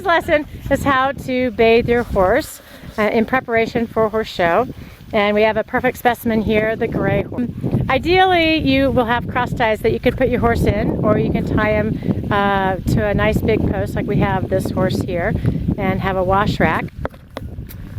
lesson is how to bathe your horse in preparation for horse show. And we have a perfect specimen here, the gray horse. Ideally, you will have cross ties that you could put your horse in, or you can tie him to a nice big post like we have this horse here, and have a wash rack.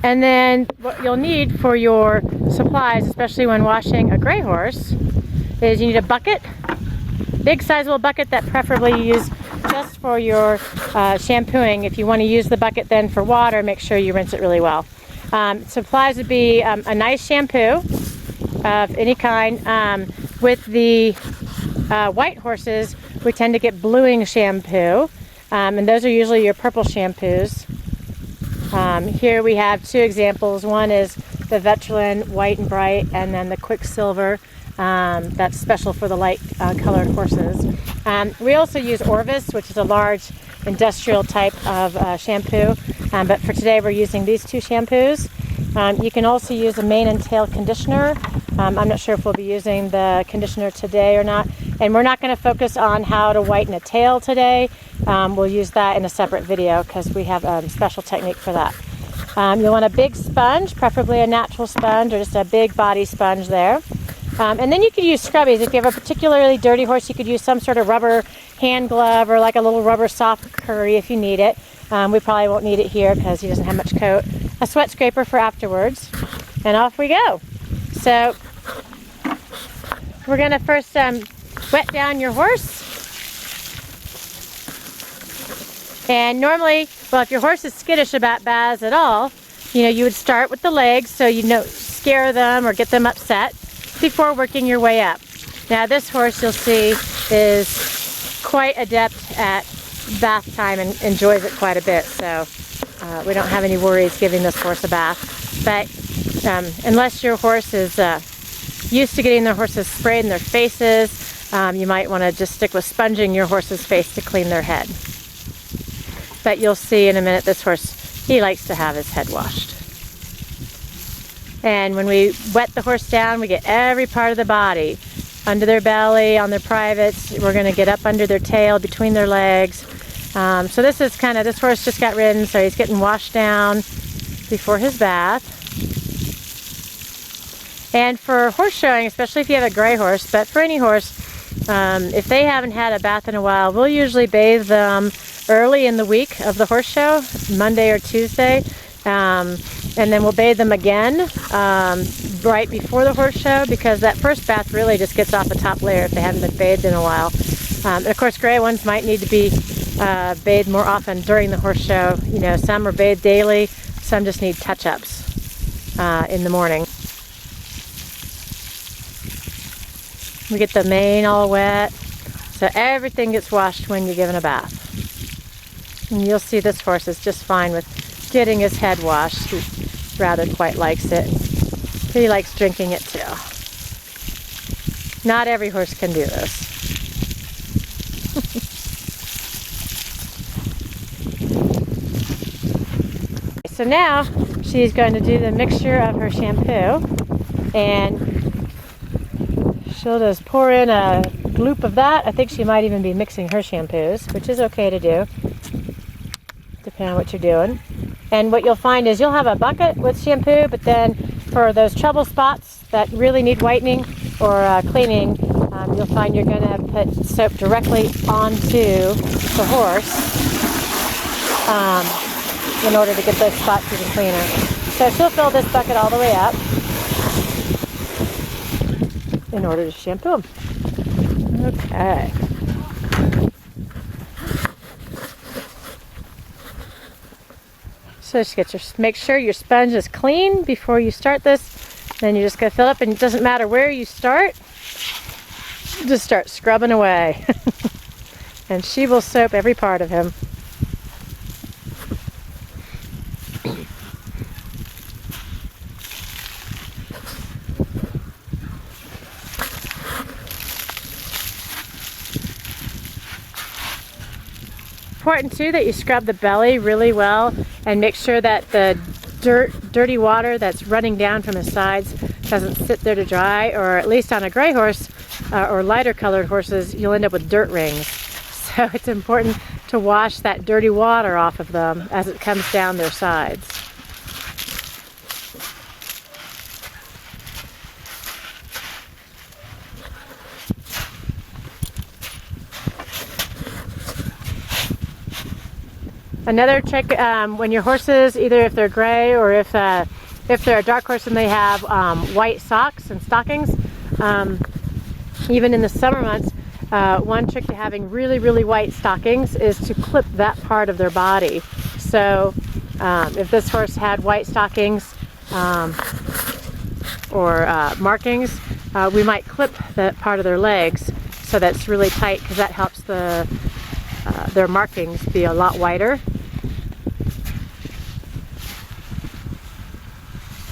And then what you'll need for your supplies, especially when washing a gray horse, is you need a bucket, big sizable bucket that preferably you use just for your shampooing. If you want to use the bucket then for water, make sure you rinse it really well. Supplies would be a nice shampoo of any kind. With the white horses, we tend to get bluing shampoo, and those are usually your purple shampoos. Here we have two examples. One is the Veteran White and Bright, and then the Quicksilver. That's special for the light colored horses. We also use Orvis, which is a large industrial type of shampoo, but for today we're using these two shampoos. You can also use a mane and tail conditioner. I'm not sure if we'll be using the conditioner today or not, and we're not going to focus on how to whiten a tail today. We'll use that in a separate video because we have a special technique for that. You'll want a big sponge, preferably a natural sponge or just a big body sponge there. And then you could use scrubbies. If you have a particularly dirty horse, you could use some sort of rubber hand glove or like a little rubber soft curry if you need it. We probably won't need it here because he doesn't have much coat. A sweat scraper for afterwards. And off we go. So we're going to first wet down your horse. And normally, well, if your horse is skittish about baths at all, you would start with the legs so scare them or get them upset before working your way up. Now this horse, you'll see, is quite adept at bath time and enjoys it quite a bit, so we don't have any worries giving this horse a bath. But unless your horse is used to getting their horses sprayed in their faces, you might want to just stick with sponging your horse's face to clean their head. But you'll see in a minute this horse, he likes to have his head washed. And when we wet the horse down, we get every part of the body. Under their belly, on their privates, we're going to get up under their tail, between their legs. So this is this horse just got ridden, so he's getting washed down before his bath. And for horse showing, especially if you have a gray horse, but for any horse, if they haven't had a bath in a while, we'll usually bathe them early in the week of the horse show, Monday or Tuesday. And then we'll bathe them again right before the horse show, because that first bath really just gets off the top layer if they haven't been bathed in a while. And of course, gray ones might need to be bathed more often during the horse show. Some are bathed daily, some just need touch-ups in the morning. We get the mane all wet, so everything gets washed when you're given a bath. And you'll see this horse is just fine with getting his head washed. He rather quite likes it. He likes drinking it too. Not every horse can do this. So now she's going to do the mixture of her shampoo, and she'll just pour in a gloop of that. I think she might even be mixing her shampoos, which is okay to do, depending on what you're doing. And what you'll find is you'll have a bucket with shampoo, but then for those trouble spots that really need whitening or cleaning, you'll find you're going to put soap directly onto the horse in order to get those spots even cleaner. So she'll fill this bucket all the way up in order to shampoo them. Okay. So just make sure your sponge is clean before you start this. Then you're just going to fill up, and it doesn't matter where you start. Just start scrubbing away. And she will soap every part of him. Important too that you scrub the belly really well and make sure that the dirty water that's running down from his sides doesn't sit there to dry, or at least on a gray horse or lighter colored horses, you'll end up with dirt rings. So it's important to wash that dirty water off of them as it comes down their sides. Another trick when your horses, either if they're gray or if they're a dark horse and they have white socks and stockings, even in the summer months, one trick to having really, really white stockings is to clip that part of their body. So if this horse had white stockings or markings, we might clip that part of their legs so that's really tight, because that helps their markings be a lot whiter.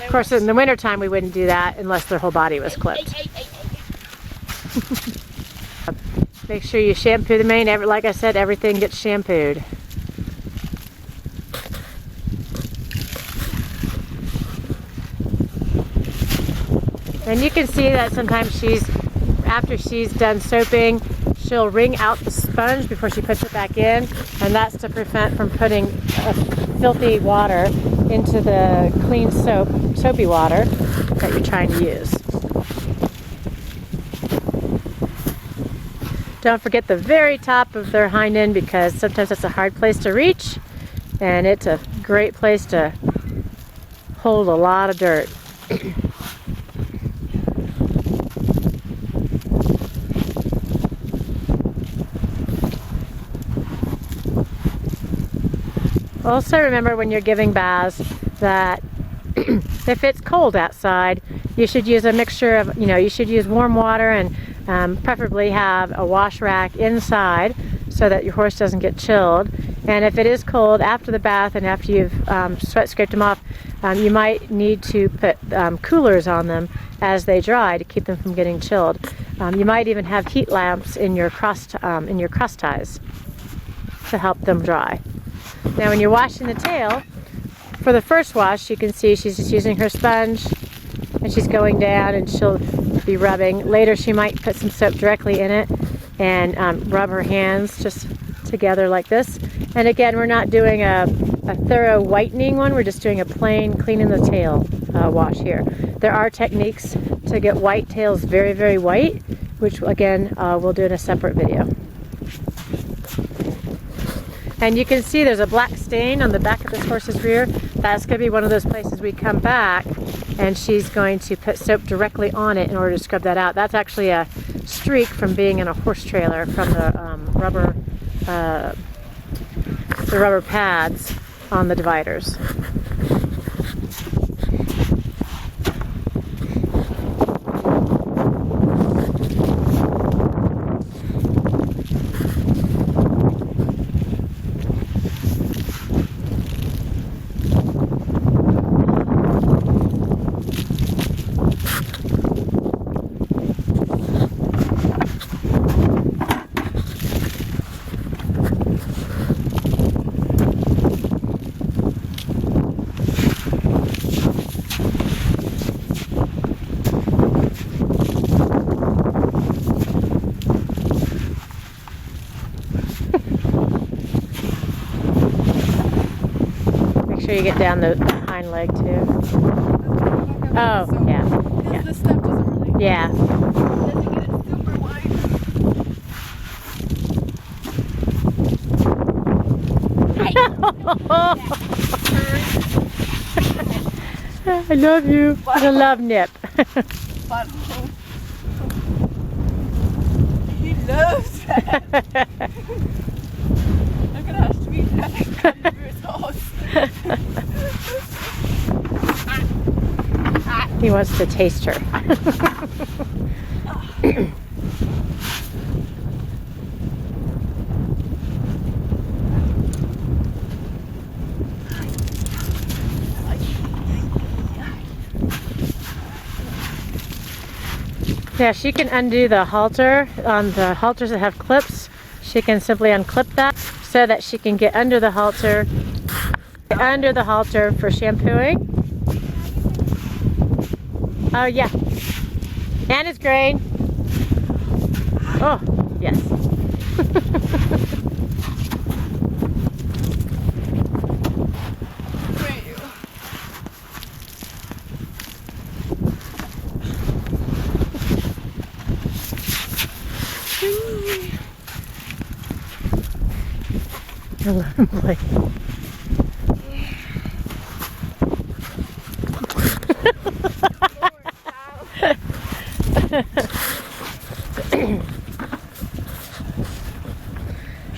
Of course, in the wintertime we wouldn't do that unless their whole body was clipped. Make sure you shampoo the mane. Like I said, everything gets shampooed. And you can see that sometimes after she's done soaping, she'll wring out the sponge before she puts it back in, and that's to prevent from putting filthy water into the clean soapy water that you're trying to use. Don't forget the very top of their hind end, because sometimes it's a hard place to reach, and it's a great place to hold a lot of dirt. Also remember when you're giving baths that if it's cold outside, you should use a mixture of, you should use warm water and preferably have a wash rack inside so that your horse doesn't get chilled. And if it is cold after the bath and after you've sweat scraped them off, you might need to put coolers on them as they dry to keep them from getting chilled. You might even have heat lamps in your cross ties to help them dry. Now when you're washing the tail, for the first wash you can see she's just using her sponge and she's going down and she'll be rubbing. Later she might put some soap directly in it and rub her hands just together like this. And again, we're not doing a thorough whitening one, we're just doing a plain cleaning the tail wash here. There are techniques to get white tails very, very white, which again we'll do in a separate video. And you can see there's a black stain on the back of this horse's rear. That's going to be one of those places we come back and she's going to put soap directly on it in order to scrub that out. That's actually a streak from being in a horse trailer from the rubber pads on the dividers. You get down the hind leg too. Oh, yeah. Yeah. This stuff doesn't really. Yeah. Doesn't get it super wide. I love you. I love Nip. He loves that. I'm gonna have to be come to his house. He wants to taste her. Yeah, she can undo the halter on the halters that have clips. She can simply unclip that so that she can get under the halter for shampooing. Oh yeah, and it's grain. Oh yes. Like,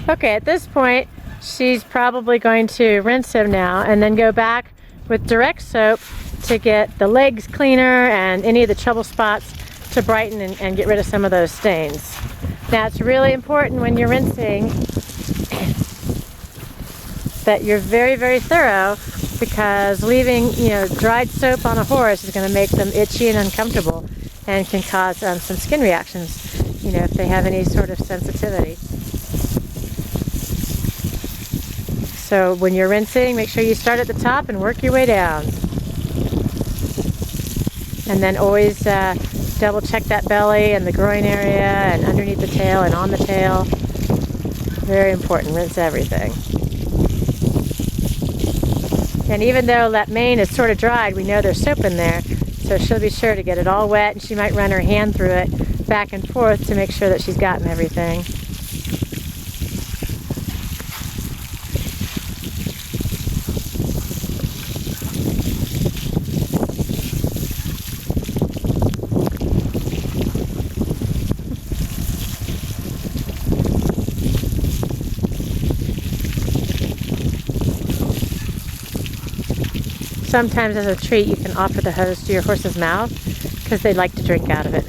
okay, at this point, she's probably going to rinse him now and then go back with direct soap to get the legs cleaner and any of the trouble spots to brighten and get rid of some of those stains. Now, it's really important when you're rinsing that you're very, very thorough, because leaving, dried soap on a horse is going to make them itchy and uncomfortable and can cause some skin reactions, if they have any sort of sensitivity. So when you're rinsing, make sure you start at the top and work your way down. And then always double check that belly and the groin area and underneath the tail and on the tail. Very important, rinse everything. And even though that mane is sort of dried, we know there's soap in there, so she'll be sure to get it all wet, and she might run her hand through it back and forth to make sure that she's gotten everything. Sometimes as a treat you can offer the hose to your horse's mouth because they like to drink out of it.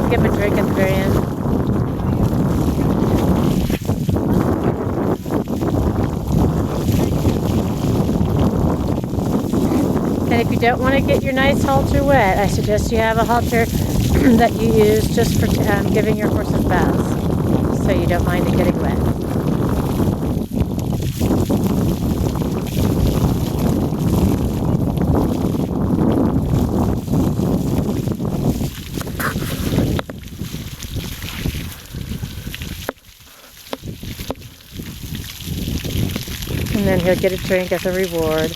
Give him a drink at the very end. And if you don't want to get your nice halter wet, I suggest you have a halter that you use just for giving your horses baths, so you don't mind it getting wet. And then he'll get a drink as a reward.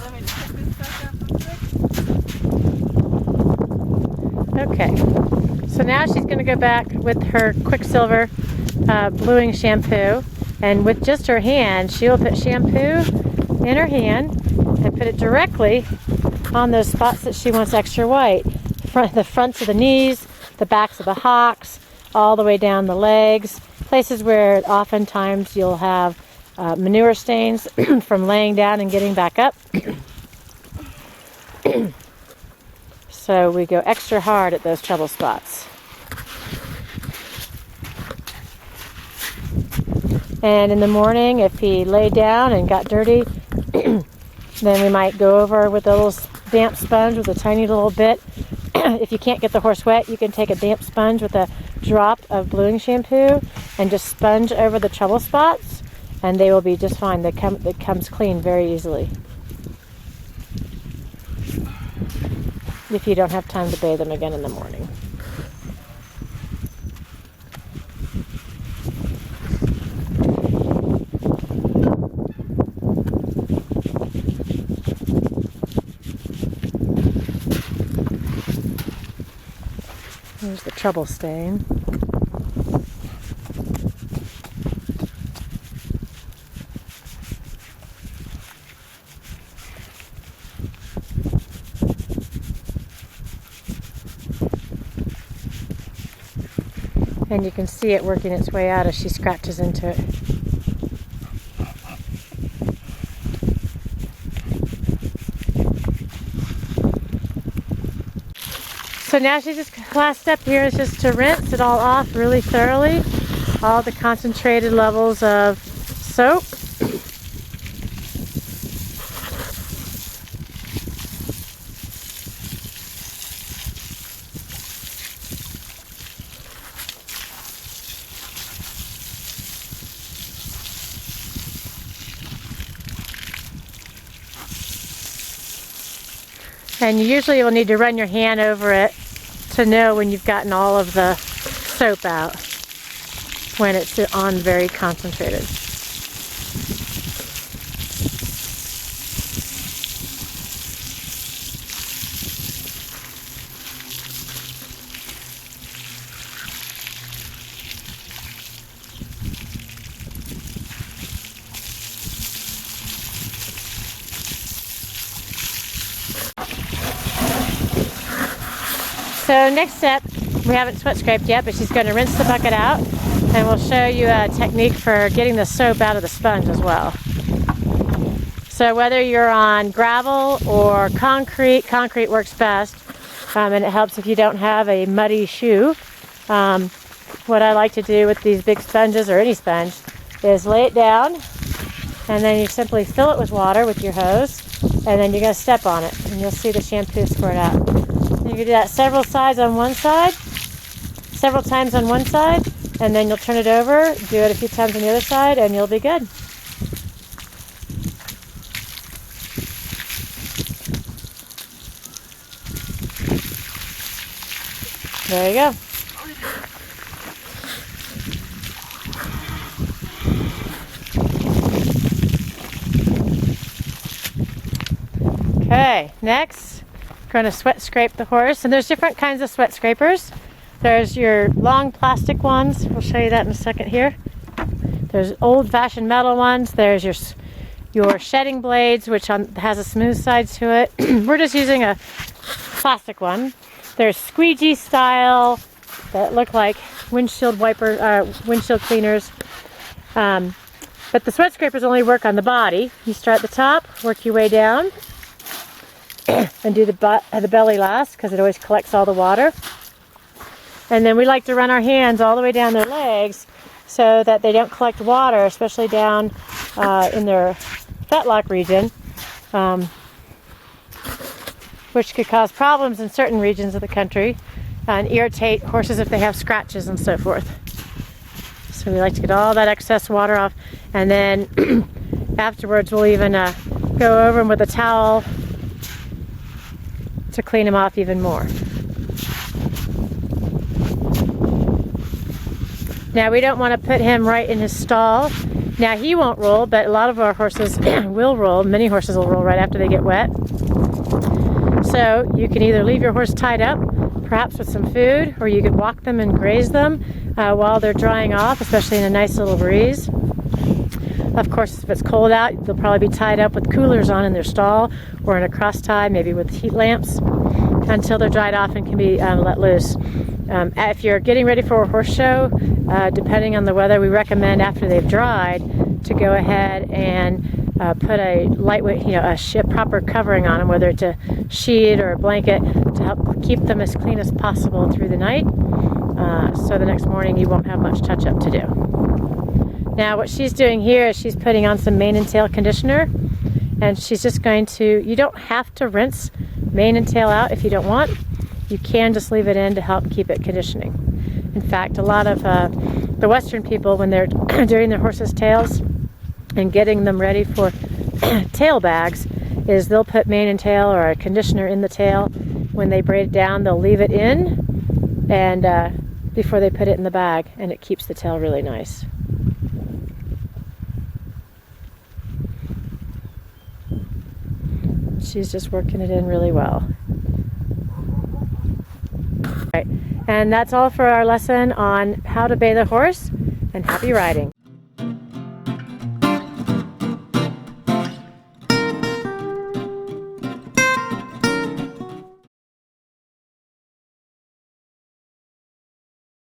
Let me just pick this back up real quick. Okay, so now she's going to go back with her Quicksilver bluing shampoo, and with just her hand, she'll put shampoo in her hand and put it directly on those spots that she wants extra white. The fronts of the knees, the backs of the hocks, all the way down the legs, places where oftentimes you'll have manure stains from laying down and getting back up. So we go extra hard at those trouble spots. And in the morning, if he laid down and got dirty, then we might go over with a little damp sponge with a tiny little bit. If you can't get the horse wet, you can take a damp sponge with a drop of bluing shampoo and just sponge over the trouble spots, and they will be just fine. It comes clean very easily, if you don't have time to bathe them again in the morning. Here's the trouble stain. And you can see it working its way out as she scratches into it. So now last step here is just to rinse it all off really thoroughly. All the concentrated levels of soap. And you usually will need to run your hand over it to know when you've gotten all of the soap out, when it's on very concentrated. So next step, we haven't sweat scraped yet, but she's going to rinse the bucket out, and we'll show you a technique for getting the soap out of the sponge as well. So whether you're on gravel or concrete, concrete works best, and it helps if you don't have a muddy shoe. What I like to do with these big sponges, or any sponge, is lay it down, and then you simply fill it with water with your hose, and then you're going to step on it, and you'll see the shampoo squirt out. You can do that several times on one side, and then you'll turn it over, do it a few times on the other side, and you'll be good. There you go. Okay, next, we're going to sweat scrape the horse. And there's different kinds of sweat scrapers. There's your long plastic ones. We'll show you that in a second here. There's old-fashioned metal ones. There's your shedding blades, which has a smooth side to it. We're just using a plastic one. There's squeegee style that look like windshield cleaners. But the sweat scrapers only work on the body. You start at the top, work your way down, and do the belly last, because it always collects all the water. And then we like to run our hands all the way down their legs so that they don't collect water, especially down in their fetlock region, which could cause problems in certain regions of the country and irritate horses if they have scratches and so forth. So we like to get all that excess water off, and then afterwards we'll even go over them with a towel to clean them off even more. Now we don't want to put him right in his stall. Now he won't roll, but a lot of our horses will roll. Many horses will roll right after they get wet. So you can either leave your horse tied up, perhaps with some food, or you could walk them and graze them while they're drying off, especially in a nice little breeze. Of course, if it's cold out, they'll probably be tied up with coolers on in their stall, or in a cross tie, maybe with heat lamps, until they're dried off and can be let loose. If you're getting ready for a horse show, depending on the weather, we recommend after they've dried to go ahead and put a lightweight, a proper covering on them, whether it's a sheet or a blanket, to help keep them as clean as possible through the night. So the next morning you won't have much touch-up to do. Now what she's doing here is she's putting on some mane and tail conditioner, and she's just going to, you don't have to rinse mane and tail out if you don't want. You can just leave it in to help keep it conditioning. In fact, a lot of the Western people, when they're doing their horses' tails and getting them ready for tail bags, is they'll put mane and tail or a conditioner in the tail. When they braid it down, they'll leave it in and before they put it in the bag, and it keeps the tail really nice. She's just working it in really well. Right. And that's all for our lesson on how to bathe a horse, and happy riding.